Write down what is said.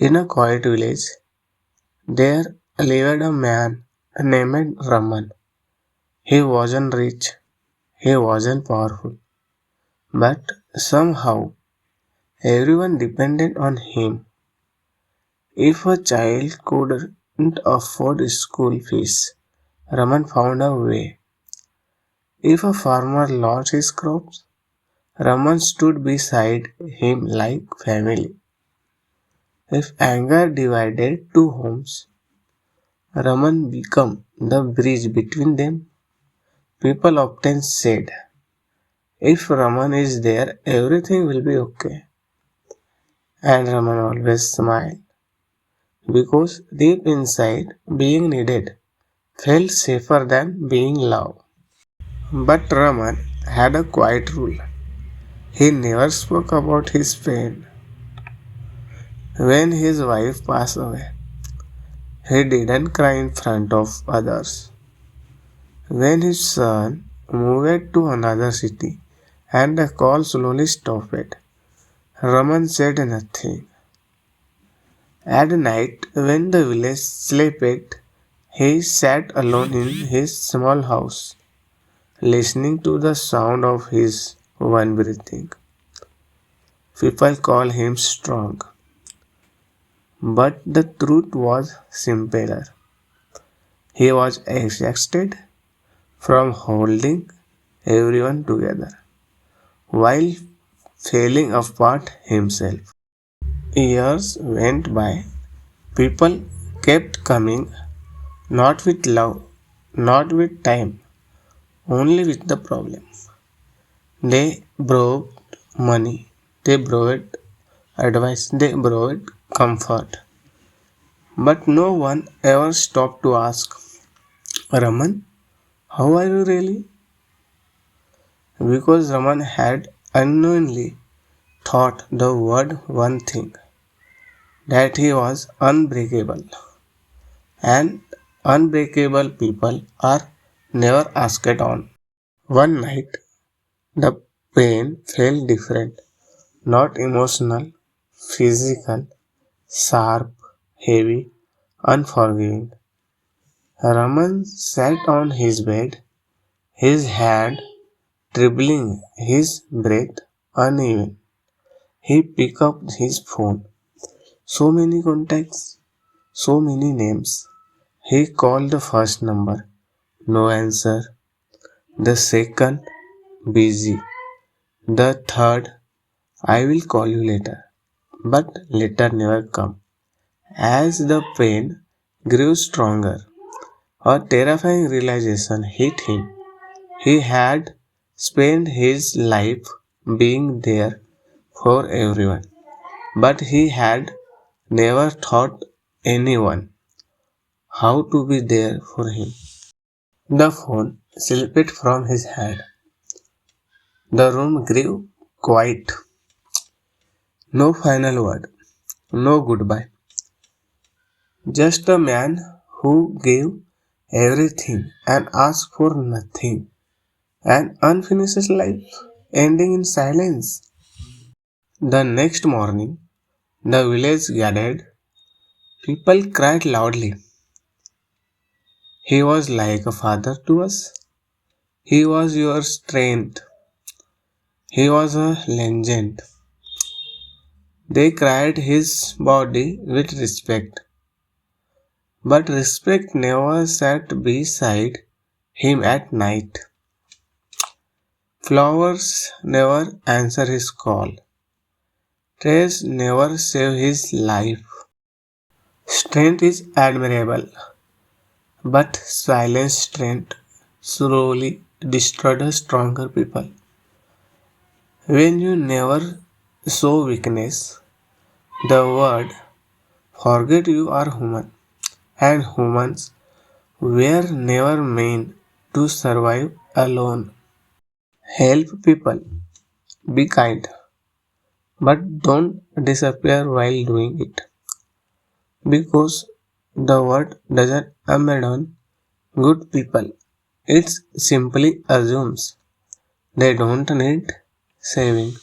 In a quiet village, there lived a man named Raman. He wasn't rich, he wasn't powerful, but somehow everyone depended on him. If a child couldn't afford school fees, Raman found a way. If a farmer lost his crops, Raman stood beside him like family. If anger divided two homes, Raman became the bridge between them. People often said, if Raman is there, everything will be okay. And Raman always smiled because deep inside, being needed felt safer than being loved. But Raman had a quiet rule. He never spoke about his pain. When his wife passed away, he didn't cry in front of others. When his son moved to another city and the call slowly stopped, Raman said nothing. At night, when the village slept, he sat alone in his small house, listening to the sound of his one breathing. People call him strong, but the truth was simpler. He was exhausted from holding everyone together while falling apart himself. Years went by. People kept coming, not with love, not with time, only with the problem. They borrowed money, they borrowed advice, they borrowed comfort. But no one ever stopped to ask, Raman, how are you really? Because Raman had unknowingly thought the word one thing, that he was unbreakable. And unbreakable people are never asked on. One night, the pain felt different, not emotional, physical, sharp, heavy, unforgiving. Raman sat on his bed, his hand trembling, his breath uneven. He picked up his phone. So many contacts, so many names. He called the first number. No answer. The second, busy. The third, I will call you later. But later never come. As the pain grew stronger, a terrifying realization hit him. He had spent his life being there for everyone, but he had never taught anyone how to be there for him. The phone slipped from his hand. The room grew quiet. No final word, no goodbye. Just a man who gave everything and asked for nothing. An unfinished life ending in silence. The next morning, the village gathered. People cried loudly. He was like a father to us. He was your strength. He was a legend. They cried his body with respect. But respect never sat beside him at night. Flowers never answered his call. Trees never saved his life. Strength is admirable, but silent strength slowly destroyed the stronger people. When you never show weakness, the world forget you are human, and humans were never meant to survive alone. Help people, be kind, but don't disappear while doing it. Because the world doesn't abandon good people, it simply assumes they don't need saving.